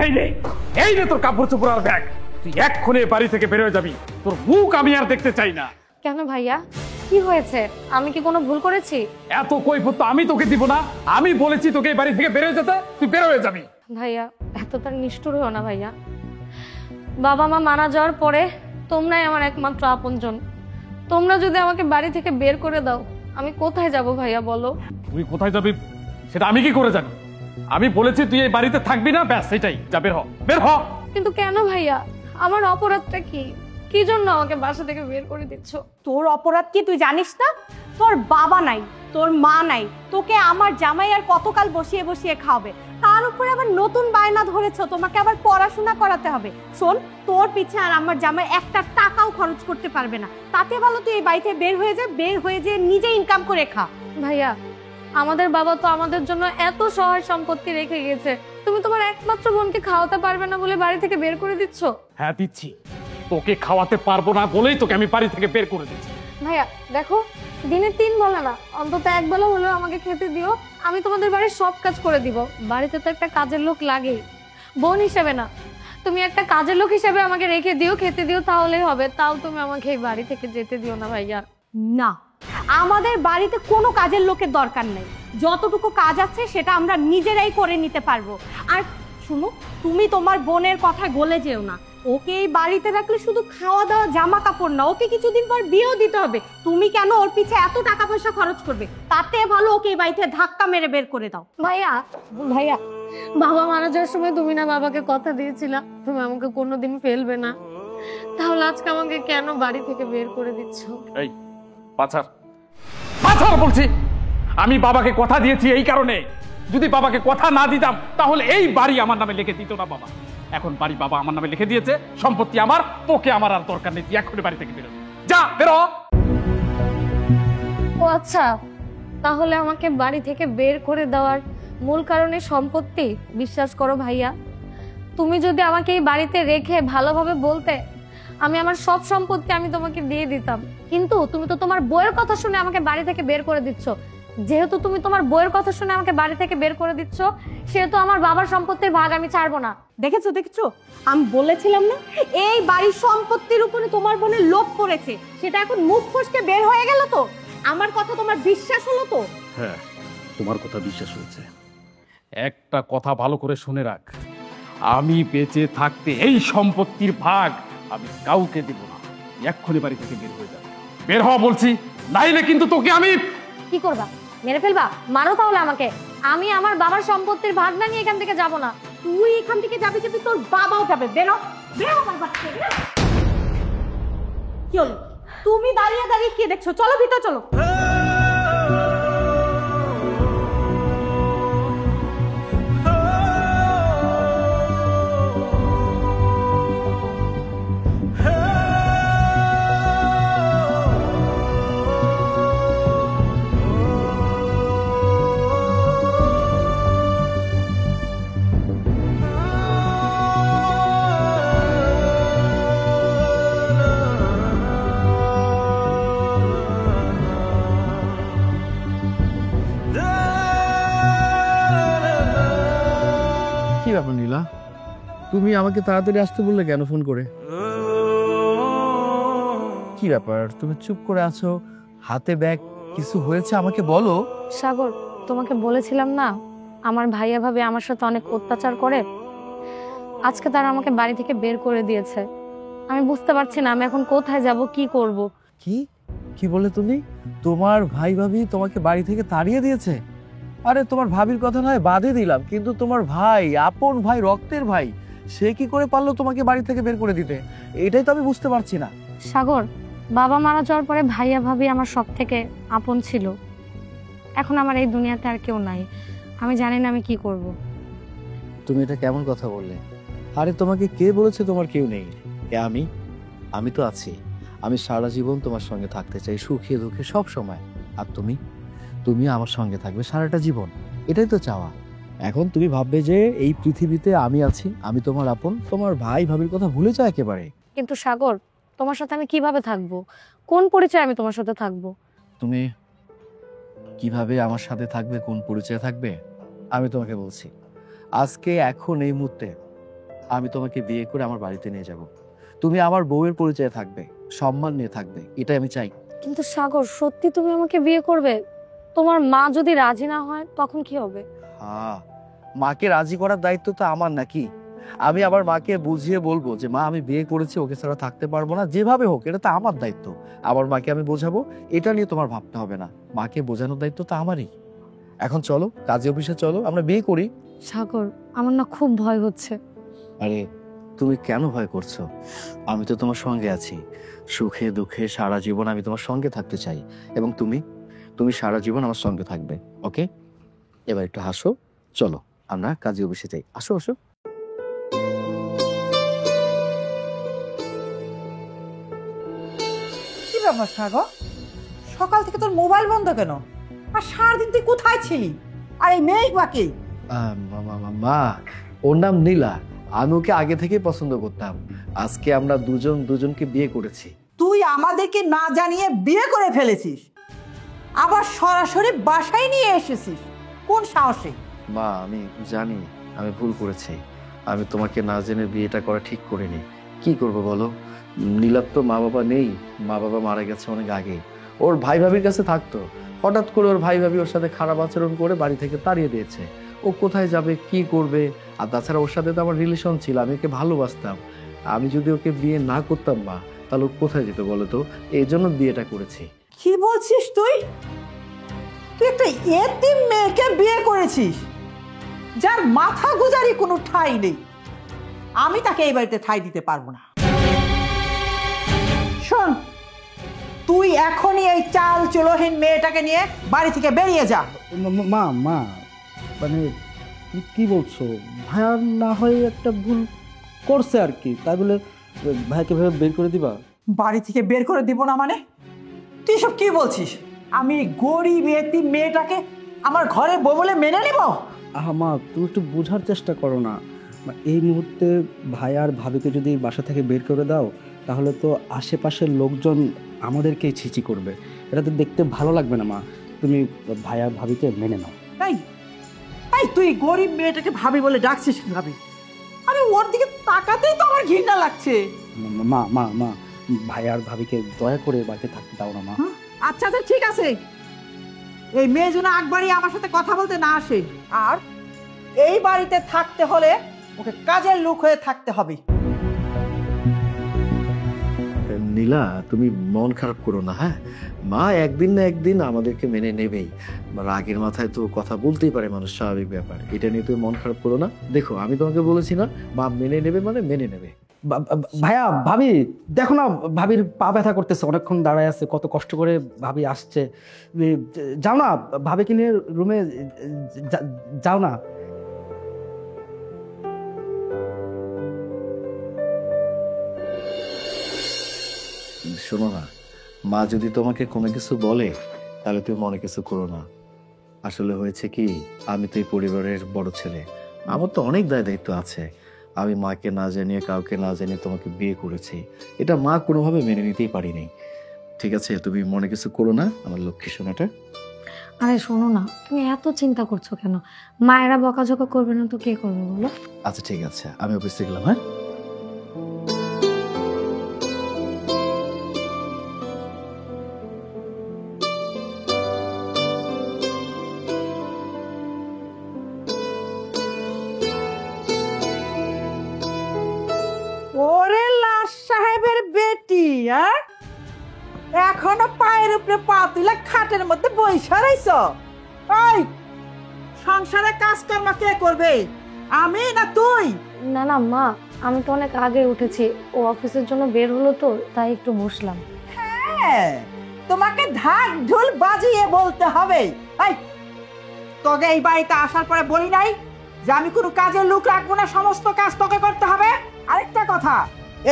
এই নে তোর কাপড় চোপড় আর ব্যাগ। তুই এক্ষুনি বাড়ি থেকে বের হয়ে যাবি। তোর মুখ আমি আর দেখতে চাই না। কেন ভাইয়া, কি হয়েছে? আমি কি কোনো ভুল করেছি? এত কৈফিয়ত তো আমি তোকে দিব না। আমি বলেছি তোকে এই বাড়ি থেকে বের হয়ে যেতে, তুই বের হয়ে যাবি। ভাইয়া এতটা নিষ্ঠুর হও না ভাইয়া। বাবা মা মারা যাওয়ার পরে তোমরাই আমার একমাত্র আপনজন। তোমরা যদি আমাকে বাড়ি থেকে বের করে দাও, আমি কোথায় যাব ভাইয়া বলো? তুই কোথায় যাবি সেটা আমি কি করে জানি? আমি বলেছি তুই এই বাড়িতে থাকবি না, ব্যাস সেটাই। যা বের হ, বের হ। কিন্তু কেন ভাইয়া? আমার অপরাধটা কি? কি জন্য আমাকে বাসা থেকে বের করে দিচ্ছ? তোর অপরাধ কি তুই জানিস না? তোর বাবা নাই, তোর মা নাই, তোকে আমার জামাই আর কতকাল বসিয়ে বসিয়ে খাওয়াবে। তার উপরে আবার নতুন বায়না ধরেছো, তোমাকে আবার পড়াশোনা করাতে হবে। শোন, তোর পিছে আর আমার জামাই একটা টাকাও খরচ করতে পারবে না। তাতে ভালো তুই এই বাড়িতে বের হয়ে যা, বের হয়ে যে নিজে ইনকাম করে খা। ভাইয়া, আমাদের বাবা তো আমাদের জন্য এত সহায় সম্পত্তি রেখে গেছে, তুমি তোমার একমাত্র বোনকে খাওয়াতে পারবে না বলে বাড়ি থেকে বের করে দিচ্ছ? হ্যাঁ দিচ্ছি, তোকে খাওয়াতে পারবো না বলেই তোকে আমি বাড়ি থেকে বের করে দিচ্ছি। ভাইয়া দেখো, দিনে 3 বেলা না, অন্তত 1 বেলা হলেও আমাকে খেতে দিও। আমি তোমাদের বাড়ির সব কাজ করে দিব। বাড়িতে তো একটা কাজের লোক লাগে, বোন হিসেবে না। তুমি একটা কাজের লোক হিসেবে আমাকে রেখে দিও, খেতে দিও, তাহলেই হবে। তাও তুমি আমাকে এই বাড়ি থেকে যেতে দিও না ভাইয়া। না, আমাদের বাড়িতে কোনো কাজের লোকের দরকার নেই। যতটুকু কাজ আছে সেটা আমরা নিজেরাই করে নিতে পারবো। আর শুনো, তুমি তোমার বোনের কথায় গলে যেও না। ওকে এই বাড়িতে রাখলে শুধু খাওয়া দাওয়া, জামা কাপড় না, ওকে কিছুদিন পর বিয়েও দিতে হবে। তুমি কেন ওর পিছে এত টাকা পয়সা খরচ করবে? তাতে ভালো ওকে এই বাড়িতে ধাক্কা মেরে বের করে দাও। ভাইয়া ভাইয়া, বাবা মারা যাওয়ার সময় তুমি না বাবাকে কথা দিয়েছিলা তুমি আমাকে কোনোদিন ফেলবে না, তাহলে আজকে আমাকে কেন বাড়ি থেকে বের করে দিচ্ছ? এই পাছার পাছার বলছি। আমি বাবাকে কথা দিয়েছি এই কারণে, যদি বাবাকে কথা না দিতাম তাহলে এই বাড়ি আমার নামে লিখে দিত না বাবা। এখন বাড়ি বাবা আমার নামে লিখে দিয়েছে, সম্পত্তি আমার, তোকে আমার আর দরকার নেই। তুই এখনই বাড়ি থেকে বেরো, যা বেরো। ও আচ্ছা, তাহলে আমাকে বাড়ি থেকে বের করে দেওয়ার মূল কারণে সম্পত্তি। বিশ্বাস করো ভাইয়া, তুমি যদি আমাকে এই বাড়িতে রেখে ভালোভাবে বলতে, আমি আমার সব সম্পত্তি আমি তোমাকে দিয়ে দিতাম। কিন্তু তুমি তো তোমার বইয়ের কথা শুনে আমাকে বাড়ি থেকে বের করে দিচ্ছ। যেহেতু তুমি তোমার বইয়ের কথা শুনে আমাকে বাড়ি থেকে বের করে দিচ্ছ, সেহেতু আমার বাবার সম্পত্তির ভাগ আমি ছাড়বো না। দেখেছো দেখেছো, আমি বলেছিলাম না এই বাড়ির সম্পত্তির উপরে তোমার বোনের লোভ পড়েছে। সেটা এখন মুখ ফসকে বের হয়ে গেল তো। আমার কথা তোমার বিশ্বাস হলো তো? হ্যাঁ, তোমার কথা বিশ্বাস হয়েছে। একটা কথা ভালো করে শুনে রাখ, আমি বেঁচে থাকতে এই সম্পত্তির ভাগ আমি কাউকে দেব না। এক্ষুনি বাড়ি থেকে বের হয়ে যাবে, বের হওয়া বলছি, নাইলে কিন্তু তোকে আমি। কি করবা? মেরে ফেলবা? মারো তাহলে আমাকে। আমি আমার বাবার সম্পত্তির ভাগ না নিয়ে এখান থেকে যাব না। তুই এখান থেকে যাবি যাবি, তোর বাবাও যাবে। বেরো বেরো আমার বাড়ি থেকে, বেরো। কি হলো? তুমি দাঁড়িয়ে দাঁড়িয়ে কি দেখছো? চলো ভিতর চলো। কি ব্যাপার নীলা, তুমি আমাকে তাড়াতাড়ি আসতে বললে কেন ফোন করে? কি ব্যাপার, তুমি চুপ করে আছো, হাতে ব্যাগ, কিছু হয়েছে আমাকে বলো। সাগর, তোমাকে বলেছিলাম না আমার ভাইয়া ভাবে আমার সাথে অনেক অত্যাচার করে। আজকে তারা আমাকে বাড়ি থেকে বের করে দিয়েছে। আমি বুঝতে পারছি না আমি এখন কোথায় যাব, কি করব। কি কি বলে তুমি? তোমার ভাই ভাবি তোমাকে বাড়ি থেকে তাড়িয়ে দিয়েছে? আরে তোমার ভাবির কথা নয় বাদে দিলাম, কিন্তু তোমার ভাই, আপন ভাই, রক্তের ভাই, সে কি করে পারলো তোমাকে বাড়ি থেকে বের করে দিতে? এটাই তো আমি বুঝতে পারছি না। সাগর, বাবা মারা যাওয়ার পরে ভাইয়া ভাবি আমার সব থেকে আপন ছিল। এখন আমার এই দুনিয়াতে আর কেউ নাই। আমি জানি না আমি কি করব। তুমি এটা কেমন কথা বললে? আরে তোমাকে কে বলেছে তোমার কেউ নেই? আমি তো আছি। আমি সারা জীবন তোমার সঙ্গে থাকতে চাই, সুখে দুঃখে সব সময়। আর তুমি আমার সঙ্গে থাকবে সারাটা জীবন, এটাই তো চাওয়া। এখন তুমি ভাববে যে এই পৃথিবীতে আমি আছি, আমি তোমার আপন, তোমার ভাই ভাবির কথা ভুলে যাও একেবারে। কিন্তু সাগর, তোমার সাথে আমি কিভাবে থাকবো? কোন পরিচয় আমি তোমার সাথে থাকবো? তুমি কিভাবে আমার সাথে থাকবে, কোন পরিচয়ে থাকবে, আমি তোমাকে বলছি। আজকে এখন এই মুহূর্তে আমি তোমাকে বিয়ে করে আমার বাড়িতে নিয়ে যাব। তুমি আমার বউয়ের পরিচয়ে থাকবে, সম্মান নিয়ে থাকবে, এটাই আমি চাই। কিন্তু সাগর, সত্যি তুমি আমাকে বিয়ে করবে? তোমার মা যদি রাজি না হয় তখন কি হবে? হ্যাঁ, মাকে রাজি করার দায়িত্ব তো আমার নাকি? আমি আমার মাকে বুঝিয়ে বলবো যে মা আমি বিয়ে করেছি, ওকে ছাড়া থাকতে পারবো না, যেভাবে হোক এটা তো আমার দায়িত্ব। আমার মাকে আমি বোঝাবো, এটা নিয়ে তোমার ভাবতে হবে না। মাকে বোঝানোর দায়িত্ব তো আমারই। এখন চলো, কাজী অফিসে চলো, আমরা বিয়ে করি। সাগর, আমার না খুব ভয় হচ্ছে। আরে তুমি কেন ভয় করছো? আমি তো তোমার সঙ্গে আছি, সুখে দুঃখে সারা জীবন আমি তোমার সঙ্গে থাকতে চাই। এবং তুমি তুমি সারা জীবন আমার সঙ্গে থাকবে। ওকে, এবার একটু হাসো। চলো আমরা কাজী অফিসে যাই। আসো আসো। কি ব্যাপার সাগর, সকাল থেকে তোর মোবাইল বন্ধ কেন? আর সারাদিন তুই কোথায় ছিলি? আর এই মেয়ে বাকি? মা, ওর নাম নীলা। আমি ওকে আগে থেকেই পছন্দ করতাম। আজকে আমরা দুজনকে বিয়ে করেছি। তুই আমাদেরকে না জানিয়ে বিয়ে করে ফেলেছিস, আবার সরাসরি বাসায় নিয়ে এসেছিস, কোন সাহসে? মা, আমি জানি আমি ভুল করেছি। আমি তোমাকে না জেনে বিয়েটা করা ঠিক করিনি। কি করব বলো? নীলার তো মা বাবা নেই, মা বাবা মারা গেছে অনেক আগে। ওর ভাই ভাবির কাছে থাকতো, হঠাৎ করে ওর ভাই ভাবি ওর সাথে খারাপ আচরণ করে বাড়ি থেকে তাড়িয়ে দিয়েছে। ও কোথায় যাবে, কি করবে? আর তাছাড়া ওর সাথে তো আমার রিলেশন ছিল, আমি ওকে ভালোবাসতাম। আমি যদি ওকে বিয়ে না করতাম মা, তাহলে ও কোথায় যেত বলো তো? এই জন্য বিয়েটা করেছি। কি বলছিস তুই? তুই একটা এতিম মেয়েকে বিয়ে করেছিস, যার মাথা গুজারি কোনো ঠাঁই নেই। আমি তাকে এই বাড়িতে ঠাঁই দিতে পারবো না। শোন, তুই এখনই এই চাল চুলোহীন মেয়েটাকে নিয়ে বাড়ি থেকে বেরিয়ে যা। মা মা মানে তুমি কি বলছো? ভাইয়া না হয় একটা ভুল করছে আর কি, তাই বলে ভাইকে ভেবে বের করে দিবা? বাড়ি থেকে বের করে দিব না মানে? তুই সব কি বলছিস? আমি গরিব এতিম মেয়েটাকে আমার ঘরে বউ বলে মেনে নিব? আহা মা, তুমি একটু বোঝার চেষ্টা করো না। এই মুহূর্তে ভাই আর ভাবিকে যদি বাসা থেকে বের করে দাও, তাহলে তো আশেপাশের লোকজন আমাদেরকেই ছিচি করবে। এটা তো দেখতে ভালো লাগবে না মা। তুমি ভাই আর ভাবিকে মেনে নাও। তাই তাই তুই গরিব মেয়েটাকে ভাবি বলে ডাকছিস ভাবি? আরে ওর দিকে তাকাতেই তো আমার ঘৃণা লাগছে। মা মা মা ভাই আর ভাবিকে দয়া করে বাড়িতে থাকতে দাও না মা। আচ্ছা আচ্ছা ঠিক আছে, এই মেয়ে যেন একবারই আমার সাথে কথা বলতে না আসে। আর এই বাড়িতে থাকতে হলে ওকে কাজের লোক হয়ে থাকতে হবে। নীলা, তুমি মন খারাপ করো না। হ্যাঁ, মা একদিন না একদিন আমাদেরকে মেনে নেবেই। রাগের মাথায় তো কথা বলতেই পারে মানুষ, স্বাভাবিক ব্যাপার। এটা নিয়ে তুমি মন খারাপ করো না। দেখো, আমি তোমাকে বলেছি না, মা মেনে নেবে মানে মেনে নেবে। ভাইয়া ভাবি দেখো না, ভাবির পা ব্যথা করতেছে, অনেকক্ষণ দাঁড়ায় আছে, কত কষ্ট করে ভাবি আসছে। যাও না, ভাবিকে নিয়ে রুমে যাও না। শোনো না, মা যদি তোমাকে কোনো কিছু বলে তাহলে তুমি মনে কিছু করো না। আসলে হয়েছে কি, আমি তো এই পরিবারের বড় ছেলে, আমার তো অনেক দায় দায়িত্ব আছে। আমি মাকে না জানিয়ে, কাউকে না জানিয়ে তোমাকে বিয়ে করেছি, এটা মা কোনোভাবে মেনে নিতেই পারিনি। ঠিক আছে, তুমি মনে কিছু করো না আমার লক্ষ্মী সোনাটা। আরে শোনো না, তুমি এত চিন্তা করছো কেন? মায়েরা বকাঝকা করবে না তো কে করবে বলো? আচ্ছা ঠিক আছে, আমি অফিসে গেলাম। হ্যাঁ, ওরে লাশ সাহেবের বেটি, এখনো পায়ের উপরে পা তুলে খাটের মধ্যে বইসা রইছ? ওই সংসারে কাজকর্ম কে করবে, আমি না তুই? না না মা, আমি তো অনেক আগে উঠেছি, ও অফিসের জন্য বের হলো তো তাই একটু বসলাম। হ্যাঁ, তোমাকে ঢাক ঢোল বাজিয়ে বলতে হবে। এই তোকে এই বাড়িতে আসার পরে বলি নাই যে আমি কোনো কাজের লোক রাখবো না, সমস্ত কাজ তোকে করতে হবে? আরেকটা কথা,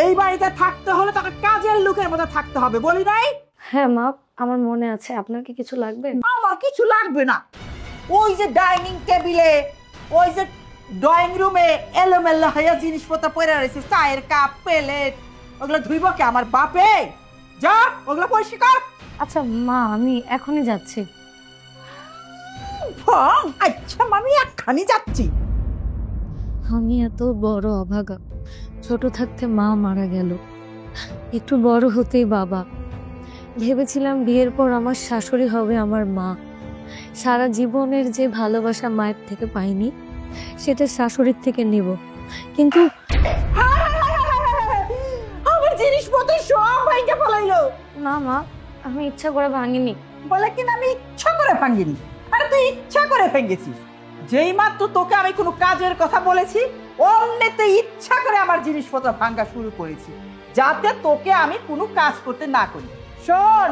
এই বাড়িতে থাকতে হলে তোকে কাজের লোকের মতো থাকতে হবে, বলি নাই? হ্যাঁ মা, আমার মনে আছে। আপনার কি কিছু লাগবে? আমার কিছু লাগবে না। ওই যে ডাইনিং টেবিলে, ওই যে ড্রয়িং রুমে এলোমেলো হয়ে জিনিসপত্র পড়ে রয়েছে, চায়ের কাপ, প্লেট, ওগুলো ধুইব কে আমার বাপে? যা ওগুলো পরিষ্কার কর। আচ্ছা মা, আমি এখনই যাচ্ছি। আচ্ছা আমি এক্ষুনি যাচ্ছি। আমি এত বড় অভাগা, ছোট থাকতে মা মারা গেল, একটু বড় হতেই বাবা। ভেবেছিলাম বিয়ের পর আমার শাশুড়ি হবে আমার মা। সারা জীবনের যে ভালোবাসা মায়ের থেকে পাইনি সেটা শাশুড়ির থেকে নিব, কিন্তু আমার জিনিসপত্র সব ভাইকে ফেলাইলো। না মা, আমি ইচ্ছা করে ভাঙিনি। বলে কিনা আমি ইচ্ছা করে ভাঙ্গিনি। আরে তুই ইচ্ছা করে ভেঙেছিস। যেই মাত্র তোকে আমি কোনো কাজের কথা বলেছি অন্যতে ইচ্ছা করে আমার জিনিসপত্র ভাঙ্গা শুরু করেছি, যাতে তোকে আমি কোনো কাজ করতে না করি। শোন,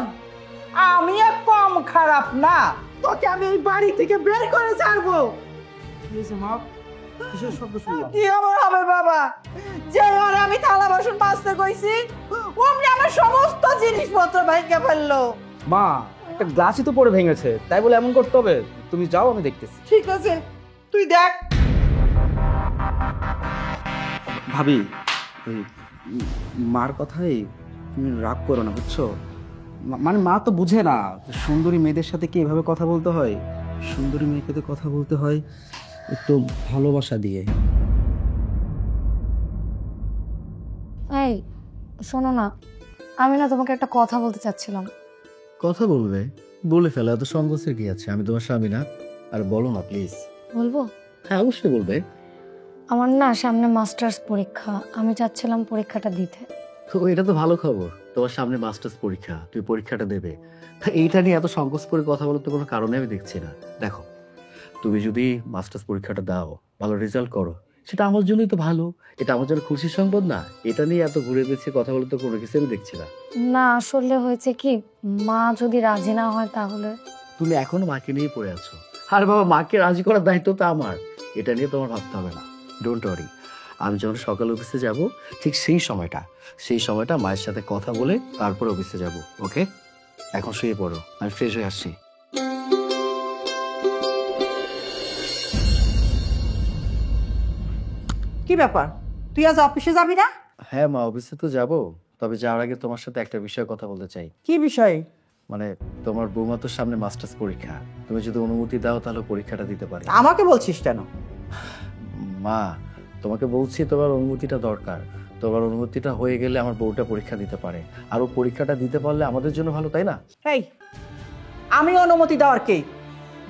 আমিও কম খারাপ না, তোকে আমি এই বাড়ি থেকে বের করে ছাড়বো। কি আমার হবে বাবা? যে ঘরে আমি থালা বাসন মাজতে কইছি অমনি আমার সমস্ত জিনিসপত্র ভাঙে ফেললো। মা, একটা গ্লাসই তো পড়ে ভেঙেছে, তাই বলে এমন করতে হবে? তুমি যাও, আমি দেখতেছি। ঠিক আছে, তুই দেখ। ভাবি, ওই মার কথাই তুমি রাগ করো না, বুঝছো? মানে মা তো বুঝে না সুন্দরী মেয়েদের সাথে কি এভাবে কথা বলতে হয়। সুন্দরী মেয়েকে তো কথা বলতে হয় একটু ভালোবাসা দিয়ে। এই শোনো না, আমি না তোমাকে একটা কথা বলতে চাচ্ছিলাম। কথা বলবে, বলে ফেলো, এত সংকোচের কি আছে? আমি তোমার স্বামী না? আর বলো না প্লিজ। বলবো? হ্যাঁ, অবশ্যই বলবে। আমার না সামনে মাস্টার্স পরীক্ষা, আমি চাচ্ছিলাম পরীক্ষাটা দিতে। তো এটা তো ভালো খবর, তোমার সামনে মাস্টার্স পরীক্ষা, তুমি পরীক্ষাটা দেবে। তা এইটা নিয়ে এত সংকোচ করে কথা বলতে কোনো কারণে আমি দেখছি না। দেখো, তুমি যদি মাস্টার্স পরীক্ষাটা দাও, ভালো রেজাল্ট করো, সেটা আমার জন্যই তো ভালো। এটা আমার জন্য খুশির সংবাদ না? এটা নিয়ে এত ঘুরে বেছে কথা বলতে কোনো কিছু আমি দেখছি না। না আসলে হয়েছে কি, মা যদি রাজি না হয় তাহলে। তুমি এখনো মাকে নিয়ে পড়ে আছো। আর বাবা, মাকে রাজি করার দায়িত্ব তো আমার, এটা নিয়ে তোমার ভাবতে হবে না। ডোন্ট ওয়ারি, আমি যখন সকালে অফিসে যাব ঠিক সেই সময়টা মায়ের সাথে কথা বলে তারপর অফিসে যাব। ওকে, এখন শুয়ে পড়ো, আমি ফ্রেশ হয়ে আসছি। কি ব্যাপার, তুই আজ অফিসে যাবি না? হ্যাঁ মা, অফিসে তো যাব, তবে যাওয়ার আগে তোমার সাথে একটা বিষয়ে কথা বলতে চাই। কি বিষয়? মানে তোমার বৌমা তো সামনে মাস্টার্স পরীক্ষা, তুমি যদি অনুমতি দাও তাহলে পরীক্ষাটা দিতে পারি। আমাকে বলছিস কেন? মা, তোমাকে বলছি তোমার অনুমতিটা দরকার। তোমার অনুমতিটা হয়ে গেলে আমার বউটা পরীক্ষা দিতে পারে, আর ও পরীক্ষাটা দিতে পারলে আমাদের জন্য ভালো, তাই না? এই, আমি অনুমতি দেওয়ার কে?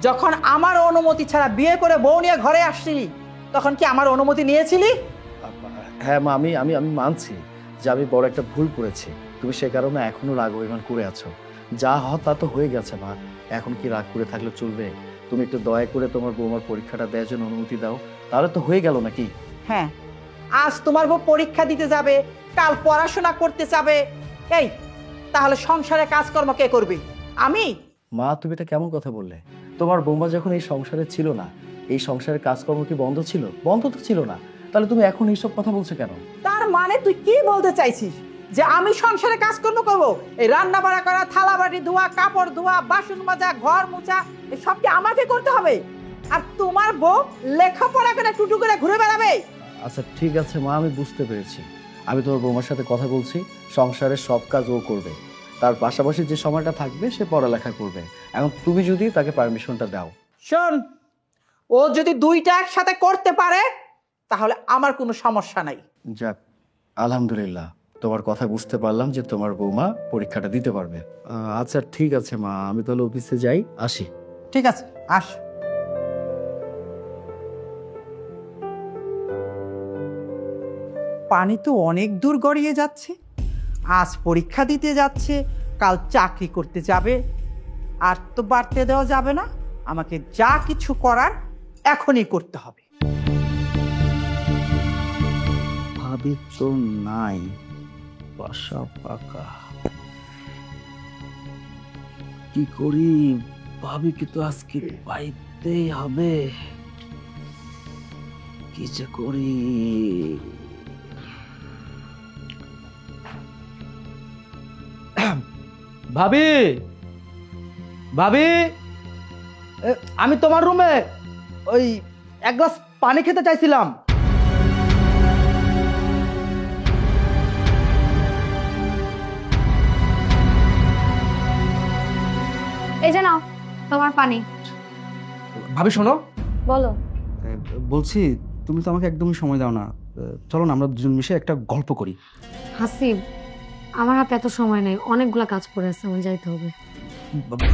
যখন আমার অনুমতি ছাড়া বিয়ে করে বউ নিয়ে ঘরে আসছিলি তখন কি আমার অনুমতি নিয়েছিলি? হ্যাঁ মা, আমি আমি আমি মানছি যে আমি বড় একটা ভুল করেছি। তুমি সে কারণে এখনো রাগ অভিমান করে আছো। যা হওয়ার তা তো হয়ে গেছে মা, এখন কি রাগ করে থাকলে চলবে? তুমি একটু দয়া করে তোমার বৌমার পরীক্ষাটা দেওয়ার জন্য অনুমতি দাও, তাহলে তো হয়ে গেল নাকি? হ্যাঁ, আজ তোমার বউ পরীক্ষা দিতে যাবে, কাল পড়াশোনা করতে যাবে। এই, তাহলে সংসারে কাজকর্ম কে করবে? আমি? মা, তুমি এটা কেমন কথা বললে? তোমার বৌমা যখন এই সংসারে ছিল না, এই সংসারের কাজকর্ম কি বন্ধ ছিল? বন্ধ তো ছিল না, তাহলে তুমি এখন এইসব কথা বলছো কেন? তার মানে তুই কি বলতে চাইছিস? যে আমি সংসারে কাজকর্ম করব? এই রান্না বাড়া করা, থালা বাটি ধোয়া, কাপড় ধোয়া, বাসন মাজা, ঘর মোছা, সব কি আমাকে করতে হবে? আর তোমার বউ লেখাপড়া করে টুটু করে ঘুরে বেড়াবে? আচ্ছা ঠিক আছে মা, আমি বুঝতে পেরেছি। আমি তোমার বৌমার সাথে কথা বলছি, সংসারের সব কাজ ও করবে, তার পাশাপাশি যে সময়টা থাকবে সে পড়ালেখা করবে। এখন তুমি যদি তাকে পারমিশনটা দাও। শোন, ও যদি দুইটা একসাথে করতে পারে তাহলে আমার কোনো সমস্যা নাই। যাক, আলহামদুলিল্লাহ, তোমার কথা বুঝতে পারলাম যে তোমার বৌমা পরীক্ষাটা দিতে পারবে। আচ্ছা ঠিক আছে মা, আমি তাহলে অফিসে যাই, আসি। ঠিক আছে, আস। পানি তো অনেক দূর গড়িয়ে যাচ্ছে। আজ পরীক্ষা দিতে যাচ্ছে, কাল চাকরি করতে যাবে। আর তো বাড়তে দেওয়া যাবে না, আমাকে যা কিছু করার এখনই করতে হবে। ভাবি তো নাই, বাসা পাকা। কি করি? ভাবিকে তো আজকে পাইতেই হবে। কি যে করি? ভাবি, ভাবি, আমি তোমার রুমে ওই এক গ্লাস পানি খেতে চাইছিলাম। এই যে নাও তোমার পানি। ভাবি শোনো, বলো। বলছি তুমি তো আমাকে একদমই সময় দাও না। চলো না আমরা দুজন মিশে একটা গল্প করি। হাসিব, আমার হাতে এত সময় নেই, অনেকগুলা কাজ পড়ে আছে, আমার যাইতে হবে।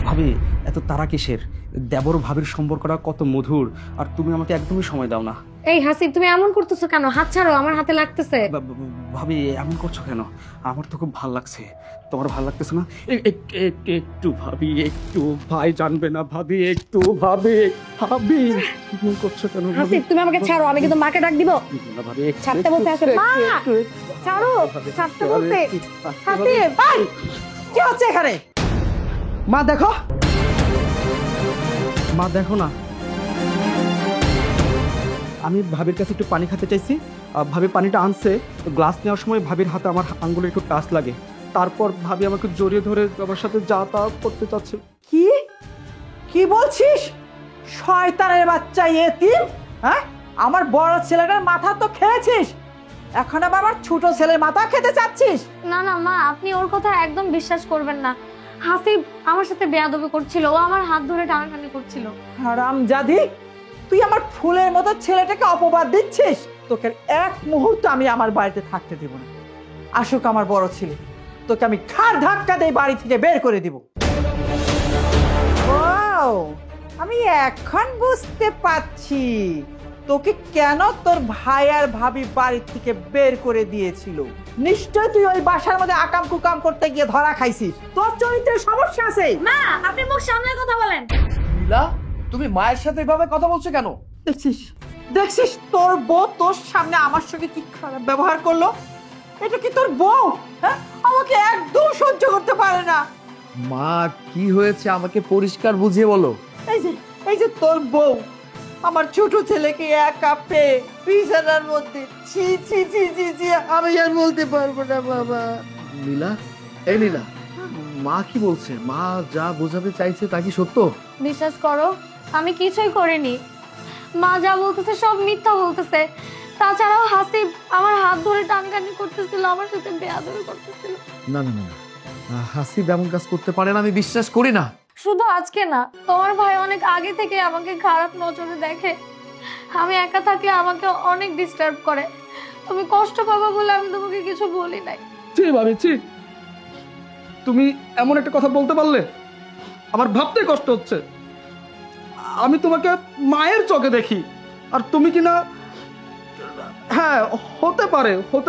ভাবি এত তারা কিসের? দেবর ভাবির সম্পর্কটা কত মধুর, আর তুমি আমাকে একদমই সময় দাও না। এই হাসিব, তুমি এমন করতেছো কেন? হাত ছাড়ো, আমার হাতে লাগতেছে। ভাবি এমন করছো কেন? আমার তো খুব ভাল লাগছে, তোমার ভাল লাগতেছে না? একটু ভাবি, একটু ভাই জানবে না ভাবি, একটু ভাবি ভাবি এমন করছো কেন? হাসিব, তুমি আমাকে ছাড়ো, আমি কিন্তু মাকে ডাক দিব। ভাবি ছাড়তে বলছে আসে। মা ছাড়ো, ছাড়তে বলছে। হাসিব, ভাই কি হচ্ছে এখানে? মা দেখো, মা দেখো না, আমি ভাবির কাছে একটু পানি খেতে চাইছি, ভাবি পানিটা আনছে, গ্লাস নেওয়ার সময় ভাবির হাতে আমার আঙ্গুলে একটু টাচ লাগে, তারপর ভাবি আমাকে জড়িয়ে ধরে আমার সাথে যা তা করতে চাচ্ছে। কি কি বলছিস? শয়তানের বাচ্চা এতিম, হ্যাঁ? আমার বড় ছেলেটার মাথা তো খেয়েছিস, এখন আবার আমার ছোট ছেলের মাথা খেতে চাচ্ছিস? না না মা, আপনি ওর কথা একদম বিশ্বাস করবেন না। হাসিব আমার সাথে বেয়াদবি করছিল, ও আমার হাত ধরে টানাটানি করছিল। হারামজাদি, তুই আমার ফুলের মতো ছেলেটাকে অপবাদ দিচ্ছিস? তোকে এক মুহূর্ত আমি আমার বাড়িতে থাকতে দেব না। আসুক আমার বড় ছেলে, তোকে আমি ঘাড় ধাক্কা দিয়ে বাড়ি থেকে বের করে দিব। ও, আমি এখন বুঝতে পারছি তোকে কেন তোর ভাই আর ভাবি বাড়ি থেকে বের করে দিয়েছিল। নিশ্চয় তুই ওই বাসার মধ্যে আকাম কুকাম করতে গিয়ে ধরা খাইছিস। তোর চরিত্রের সমস্যা আছে। মা, আপনি মুখ সামলে কথা বলেন। নীলা, তুমি মায়ের সাথে এভাবে কথা বলছো কেন? দেখছিস দেখছিস তোর বউ তোর সামনে আমার সঙ্গে কি খারাপ ব্যবহার করলো? এটা কি তোর বউ? হ্যাঁ, আমাকে একদম সহ্য করতে পারে না। মা, কি হয়েছে আমাকে পরিষ্কার বুঝিয়ে বলো। এই যে তোর বউ আমার ছোট ছেলেকে একা পেয়ে বিছানার মধ্যে, ছি ছি ছি ছি ছি, আমি আর বলতে পারবো না বাবা। নীলা, এই নীলা, মা কি বলছে? মা যা বোঝাতে চাইছে তা কি সত্য? বিশ্বাস করো, আমি কিছুই করিনি। মা যা বলতেছে সব মিথ্যা বলতেছে। তাছাড়াও হাসিব আমার হাত ধরে টানটানি করতেছিল, আমার সাথে বেয়াদবি করতেছিল। না না না, হাসিব এমন কাজ করতে পারে না, আমি বিশ্বাস করি না। শুধু আজকে না, তোমার ভাই অনেক আগে থেকে আমাকে খারাপ নজরে দেখে। আমি একা থাকলে আমাকে অনেক ডিস্টার্ব করে। তুমি কষ্ট পাবো বলে আমি তোমাকে কিছু বলি নাই। ছি ভাবি, ছি, তুমি এমন একটা কথা বলতে পারলে? আমার ভাবতে কষ্ট হচ্ছে। আমি তোমাকে মায়ের চোখে দেখি, আর তুমি কি না, হ্যাঁ হতে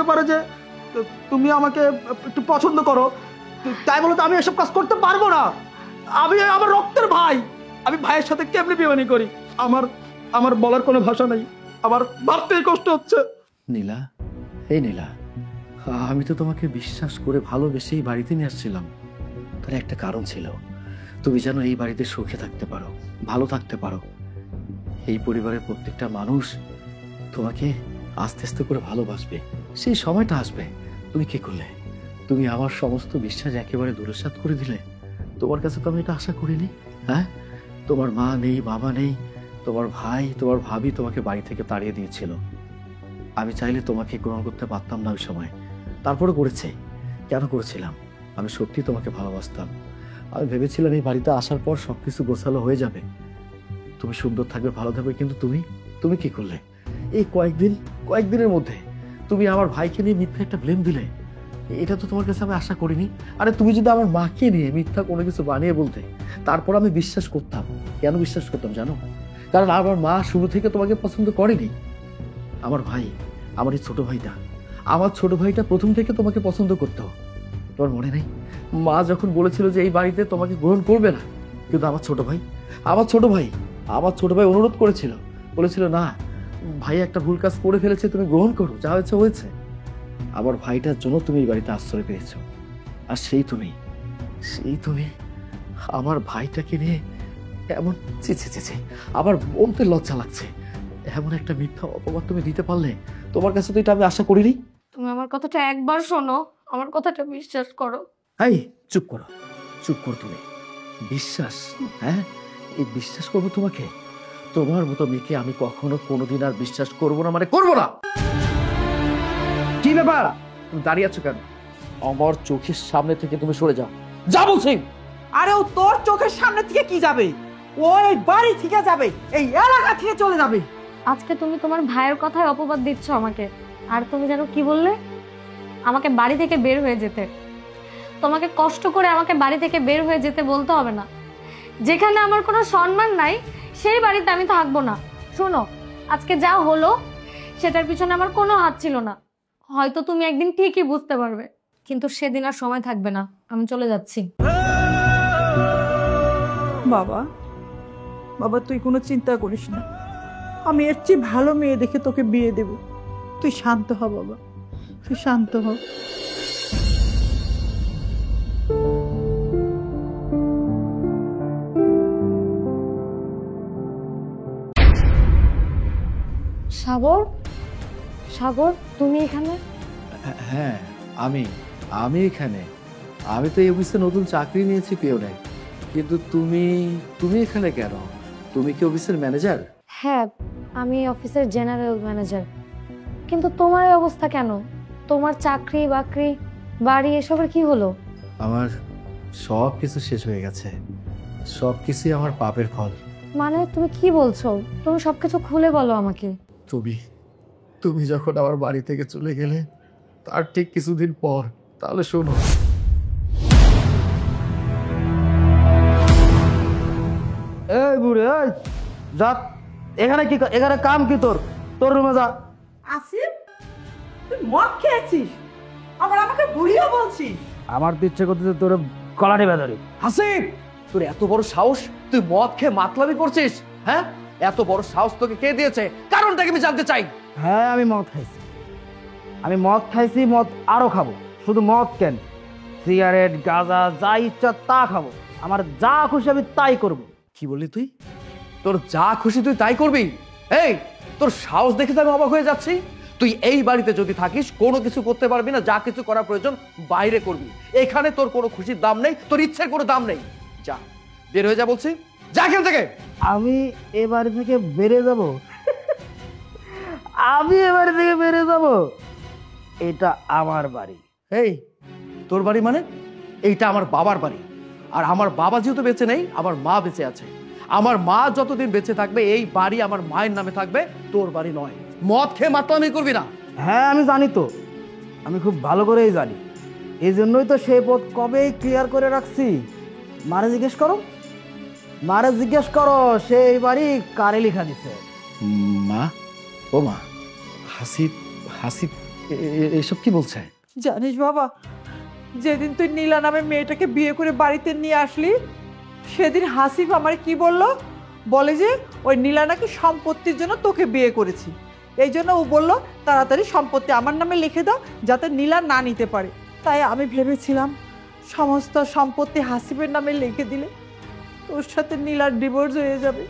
পারে যে তুমি আমাকে একটু পছন্দ করো, তাই বলে তো আমি এসব কাজ করতে পারবো না। আমি আমার রক্তের ভাই, আমি ভাইয়ের সাথে কেমনি বেমানি করি? আমার বলার কোনো ভাষা নেই, আমার ভাবতেই কষ্ট হচ্ছে। নীলা, এই নীলা, আমি তো তোমাকে বিশ্বাস করে ভালোবেসেই বাড়িতে নিয়ে আসছিলাম। তার একটা কারণ ছিল, তুমি যেন এই বাড়িতে সুখে থাকতে পারো, ভালো থাকতে পারো। এই পরিবারের প্রত্যেকটা মানুষ তোমাকে আস্তে আস্তে করে ভালোবাসবে, সেই সময়টা আসবে। তুমি কি করলে? তুমি আমার সমস্ত বিশ্বাস একেবারে ধূলিসাৎ করে দিলে। তোমার কাছে তো আমি এটা আশা করিনি। হ্যাঁ, তোমার মা নেই, বাবা নেই, তোমার ভাই, তোমার ভাবি তোমাকে বাড়ি থেকে তাড়িয়ে দিয়েছিল। আমি চাইলে তোমাকে গ্রহণ করতে পারতাম না ওই সময়, তারপরে করেছে। কেন করেছিলাম? আমি সত্যি তোমাকে ভালোবাসতাম। আমি ভেবেছিলাম এই বাড়িতে আসার পর সবকিছু গোছালো হয়ে যাবে, তুমি সুন্দর থাকবে, ভালো থাকবে। কিন্তু তুমি কি করলে? এই কয়েকদিনের মধ্যে তুমি আমার ভাইকে নিয়ে মিথ্যা একটা ব্লেম দিলে। এটা তো তোমার কাছে আমি আশা করিনি। আরে তুমি যদি আমার মাকে নিয়ে মিথ্যা কোনো কিছু বানিয়ে বলতে, তারপর আমি বিশ্বাস করতাম। কেন বিশ্বাস করতাম জানো? কারণ আমার মা শুরু থেকে তোমাকে পছন্দ করেনি। আমার ভাই, আমার এই ছোট ভাইটা প্রথম থেকে তোমাকে পছন্দ করতো। তোমার মনে নেই? মা যখন বলেছিল যে এই বাড়িতে তোমাকে গ্রহণ করবে না, কিন্তু আমার ছোট ভাই অনুরোধ করেছিল, বলেছিল না ভাই একটা ভুল কাজ করে ফেলেছে, তুমি গ্রহণ করো, যা হয়েছে হয়েছে। আমার ভাইটার জন্য তুমি এই বাড়িতে আশ্রয় পেয়েছো। আর সেই তুমি আমার ভাইটাকে নিয়ে এমন, ছি, আবার বলতে লজ্জা লাগছে, এমন একটা মিথ্যা অপবাদ তুমি দিতে পারলে। তোমার কাছে তো এটা আমি আশা করিনি। তুমি আমার কথাটা একবার শোনো, আমার কথাটা বিশ্বাস করো। এই চুপ করো তুমি। বিশ্বাস? হ্যাঁ, এই বিশ্বাস করবো তোমাকে? তোমার মতো মেয়েকে আমি কখনো কোনোদিন আর বিশ্বাস করবো না, মানে করবো না। কি ব্যাপার, তুমি দাঁড়িয়ে আছো কেন? আমার চোখের সামনে থেকে তুমি সরে যাও, যা বলছি। আরে ও তোর চোখের সামনে থেকে কি যাবে? ও এই বাড়ি থেকে যাবে, এই এলাকা থেকে চলে যাবে। আজকে তুমি তোমার ভাইয়ের কথায় অপবাদ দিচ্ছ আমাকে। আর তুমি জানো কি বললে? আমাকে বাড়ি থেকে বের হয়ে যেতে। তোমাকে কষ্ট করে আমাকে বাড়ি থেকে বের হয়ে যেতে বলতে হবে না। যেখানে আমার কোনো সম্মান নাই সেই বাড়িতে আমি থাকবো না। শোনো, আজকে যা হলো সেটার পিছনে আমার কোনো হাত ছিল না। হয়তো তুমি একদিন ঠিকই বুঝতে পারবে, কিন্তু সেদিন আর সময় থাকবে না। আমি চলে যাচ্ছি। বাবা, বাবা তুই কোনো চিন্তা করিস না, আমি এর চেয়ে ভালো মেয়ে দেখে তোকে বিয়ে দেব। তুই শান্ত হ বাবা, তুই শান্ত হ। সাগর, সাগর তুমি এখানে? হ্যাঁ, আমি আমি এখানে। আমি তো এই অফিসে নতুন চাকরি নিয়েছি পিওনে। কিন্তু তুমি তুমি এখানে কেন? তুমি কি অফিসের ম্যানেজার? হ্যাঁ, আমি অফিসের জেনারেল ম্যানেজার। কিন্তু তোমার এই অবস্থা কেন? তোমার চাকরি বাকরি বাড়ি এসবের কি হলো? আমার সব কিছু শেষ হয়ে গেছে। সব কিছুই আমার পাপের ফল। মানে তুমি কি বলছো? তুমি সবকিছু খুলে বলো আমাকে। তুমি যখন আমার বাড়ি থেকে চলে গেলে তার ঠিক কিছুদিন পর, তাহলে শোনো। এই বুড়ে, এই যা। এখানে কি, এখানে কাম কি তোর? তোর রুমে যা। আসিফ, তুই মদ খেয়েছিস, আবার আমাকে বুড়িও বলছিস? আমার তো ইচ্ছে করতেছে তোর কলাটি বেদরি। হাসিব, তোর এত বড় সাহস, তুই মদ খেয়ে মাতলামি করছিস? হ্যাঁ, এত বড় সাহস তোকে কে দিয়েছে? কারণটাকে আমি জানতে চাই। হ্যাঁ, আমি মদ খাইছি, আমি মদ খাইছি, মদ আরো খাবো। শুধু মদ কেন, সিগারেট, গাঁজা, যা ইচ্ছা তা খাবো। আমার যা খুশি আমি তাই করব। কি বললি তুই? তোর যা খুশি তুই তাই করবি? এই, তোর সাহস দেখে তো আমি অবাক হয়ে যাচ্ছি। তুই এই বাড়িতে যদি থাকিস কোনো কিছু করতে পারবি না, যা কিছু করার প্রয়োজন বাইরে করবি। এখানে তোর কোনো খুশির দাম নেই, তোর ইচ্ছের কোনো দাম নেই। যা, বের হয়ে যা বলছি, যা এখান থেকে। আমি এ বাড়ি থেকে বেড়ে যাব? আমি এ বাড়ি থেকে বেড়ে যাব? এটা আমার বাড়ি। এই, তোর বাড়ি মানে? এইটা আমার বাবার বাড়ি। আর আমার বাবা যেহেতু বেঁচে নেই, আমার মা বেঁচে আছে। আমার মা যতদিন বেঁচে থাকবে এই বাড়ি আমার মায়ের নামে থাকবে, তোর বাড়ি নয়। মদ খেয়ে মাতলামি করবি না। হ্যাঁ, আমি জানি তো, আমি খুব ভালো করেই জানি। এই জন্যই তো সেই পথ কবেই ক্লিয়ার করে রাখছি। মারে জিজ্ঞেস করো, মারে জিজ্ঞেস করো সে এই বাড়ি কারে লেখা দিছে। মা, ও মা, হাসিব, হাসিব এসব কি বলছে? জানিস বাবা, যেদিন তুই নীলা নামে মেয়েটাকে বিয়ে করে বাড়িতে নিয়ে আসলি, সেদিন হাসিব আমার কি বললো? বলে যে ওই নীলা নাকি সম্পত্তির জন্য তোকে বিয়ে করেছি, এই জন্য ও বললো তাড়াতাড়ি সম্পত্তি আমার নামে লিখে দাও যাতে নীলা না নিতে পারে। তাই আমি ভেবেছিলাম সমস্ত সম্পত্তি হাসিবের নামে লিখে দিলে তোর সাথে নীলার ডিভোর্স হয়ে যাবে।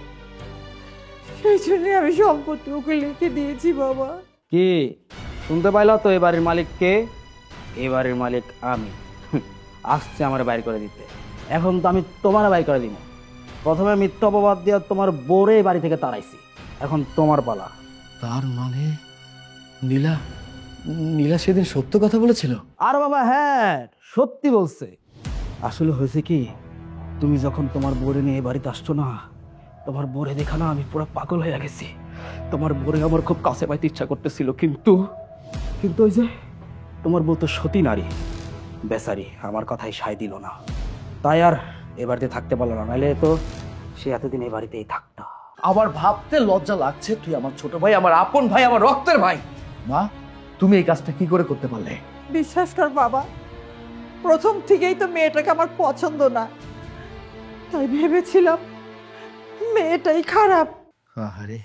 সেই জন্যই আমি সম্পত্তি ওকে লিখে দিয়েছি বাবা। কি শুনতে পাইলা তো? এ বাড়ির মালিক কে? এ বাড়ির মালিক আমি। আসছে আমার বাইর করে দিতে। এখন তো আমি তোমার বাইর করে দিব। প্রথমে মিথ্যা অপবাদ দিয়ে তোমার বোরে বাড়ি থেকে তাড়াইছি, এখন তোমার পালা। তার মানে নীলা, নীলা সেদিন সত্য কথা বলেছিল? আর বাবা হ্যাঁ, সত্যি বলছে। আসলে হয়েছে কি, তুমি যখন তোমার বোরে নিয়ে এই বাড়িতে আসছো না, তোমার বোরে দেখা না আমি পুরো পাগল হয়ে গেছি। তোমার বোরে আমার খুব কাছে পাইতে ইচ্ছা করতেছিল, কিন্তু কিন্তু ওই যে তোমার বউ তো সতী নারী, বেচারি আমার কথাই সায় দিল না। তাই আর এ বাড়িতে থাকতে পারলো না, নাহলে তো সে এতদিন এই বাড়িতেই থাকতো। আমার ভাবতে লজ্জা লাগছে, তুই আমার ছোট ভাই, আমার আপন ভাই, আমার রক্তের ভাই। মা, তুমি এই কাজটা কি করে করতে পারলে? বিশ্বাস কর বাবা, প্রথম থেকেই তো মেয়েটাকে আমার পছন্দ না, তাই ভেবেছিলাম মেয়েটাই খারাপ। আরে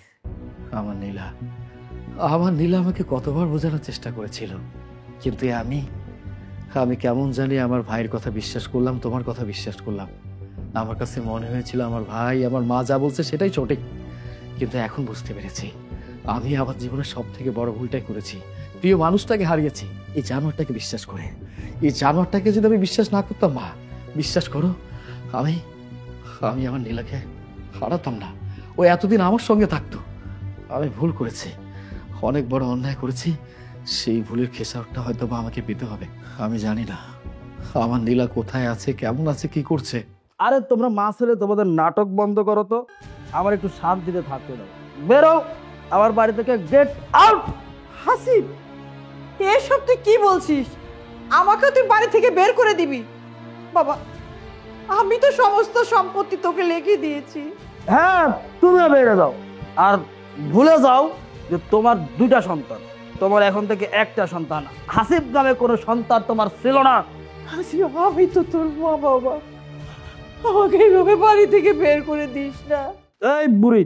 আমার নীলা, আমার নীলা আমাকে কতবার বোঝানোর চেষ্টা করেছিল, কিন্তু আমি কেমন জানি আমার ভাইয়ের কথা বিশ্বাস করলাম, তোমার কথা বিশ্বাস করলাম। আমার কাছে মনে হয়েছিল আমার ভাই, আমার মা যা বলছে সেটাই সঠিক। কিন্তু এখন বুঝতে পেরেছি আমি আমার জীবনের সব থেকে বড় ভুলটাই করেছি। প্রিয় মানুষটাকে হারিয়েছি এই জানোয়ারটাকে বিশ্বাস করে। এই জানোয়ারটাকে যদি আমি বিশ্বাস না করতাম, মা বিশ্বাস করো, আমি আমার নীলাকে হারাতাম না। ও এতদিন আমার সঙ্গে থাকতো। আমি ভুল করেছি, অনেক বড় অন্যায় করেছি। সেই ভুলের খেসারটা হয়তো বা আমাকে পেতে হবে। আমি জানি না আমার নীলা কোথায় আছে, কেমন আছে, কি করছে। আরে তোমরা মা ছেলে তোমাদের নাটক বন্ধ করো তো, আমার একটু শান্তিতে থাকতে দাও। বেরো আমার বাড়ি থেকে, গেট আউট। হাসিব, এসব তুই কি বলছিস? আমাকে তুই বাড়ি থেকে বের করে দিবি? বাবা, আমি তো সমস্ত সম্পত্তি তোকে লিখে দিয়েছি। হ্যাঁ, তুমিও বেড়ে যাও। আর ভুলে যাও যে তোমার দুইটা সন্তান, তোমার এখন থেকে একটা সন্তান। হাসিব নামে কোনো সন্তান তোমার ছিল না। আমি তো তোর মা বাবা, আমাকে এইভাবে বাড়ি থেকে বের করে দিস না। এই বুড়ি,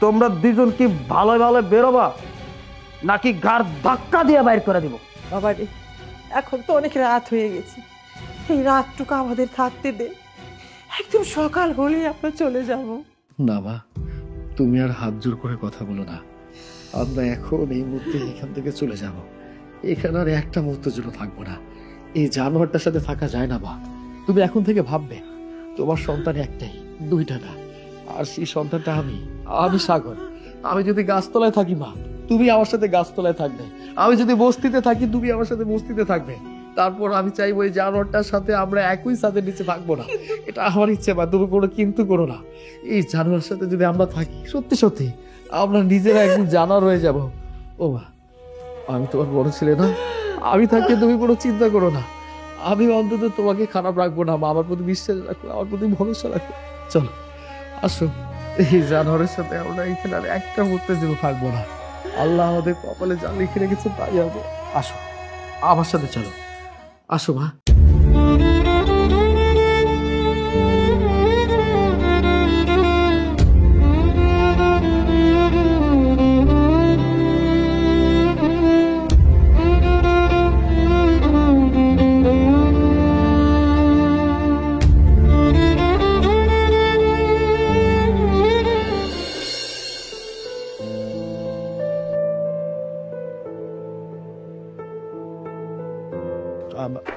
তোমরা দুজন কি ভালো ভালো বেরোবা নাকি গার ধাক্কা দিয়ে বাইর করে দিব? বাবা রে, এখন তো অনেক রাত হয়ে গেছে, এই রাতটুকু আমাদের থাকতে দে। একদম সকাল হলেই আমরা চলে যাব। না মা, তুমি আর হাত জোর করে কথা বলো না। আমরা এখন এই মুহূর্তে এখান থেকে চলে যাব। এখানে আর একটা মুহূর্তের জন্য থাকবো না। এই জানোয়ারটার সাথে থাকা যায় না মা। তুমি এখন থেকে ভাববে তোমার সন্তান একটাই, দুইটা না। আর সেই সন্তানটা আমি সাগর। আমি যদি গাছতলায় থাকি মা, তুমি আমার সাথে গাছতলায় থাকবে। আমি যদি বস্তিতে থাকি, তুমি আমার সাথে বস্তিতে থাকবে। তারপর আমি চাইবো এই জানোয়ারটার সাথে আমরা একই ছাদের নিচে থাকবো না। এটা আমার ইচ্ছে মা, তুমি কোনো কিন্তু করো না। এই জানোয়ারের সাথে যদি আমরা থাকি, সত্যি সত্যি আমরা নিজেরা একদিন জানোয়ার হয়ে যাব। ও মা, আমি তোমার বড় ছেলে না? আমি থাকতে তুমি কোনো চিন্তা করো না। আমি অন্তত তোমাকে খারাপ রাখবো না মা। আমার প্রতি বিশ্বাস রাখো, আমার প্রতি ভরসা রাখো। চলো আসো, এই জানোয়ারের সাথে আমরা এখানে আর একটা মুহূর্তের জন্য থাকবো না। আল্লাহ আমাদের কপালে যা লিখে রেখেছে তাই হবে। আসো, আমার সাথে চলো। আসো মা।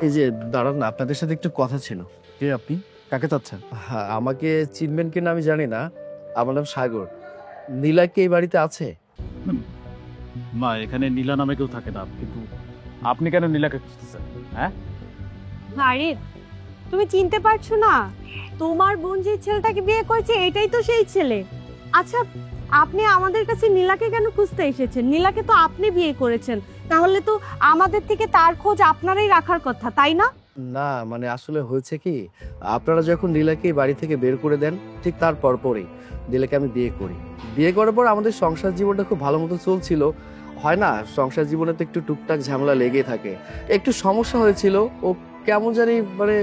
এই যে দাঁড়ান না, আপনাদের সাথে একটু কথা ছিল। কে আপনি? কাকে চাচ্ছেন? হ্যাঁ, আমাকে চিনবেন কিনা আমি জানি না। আমার নাম সাগর। নীলা কি এই বাড়িতে আছে? মা, এখানে নীলা নামে কেউ থাকে না, কিন্তু আপনি কেন নীলাকে খুঁজতেছেন? হ্যাঁ, আরে তুমি চিনতে পারছো না? তোমার বোন যে ছেলেটাকে বিয়ে করেছে এটাই তো সেই ছেলে। আচ্ছা, আপনি আমাদের কাছে নীলাকে কেন খুঁজতে এসেছেন? নীলাকে তো আপনি বিয়ে করেছেন, তাহলে তো আমাদের থেকে তার খোঁজ আপনারাই রাখার কথা, তাই না? না মানে আসলে হয়েছে কি, আপনারা যখন নীলাকে এই বাড়ি থেকে বের করে দেন, ঠিক তার পরপরই নীলাকে আমি বিয়ে করি। বিয়ে করার পর আমাদের সংসার জীবনটা খুব ভালো মতো চলছিল। হয় না, সংসার জীবনে তো একটু টুকটাক ঝামেলা লেগে থাকে। একটু সমস্যা হয়েছিল, ও কেমন জানি মানে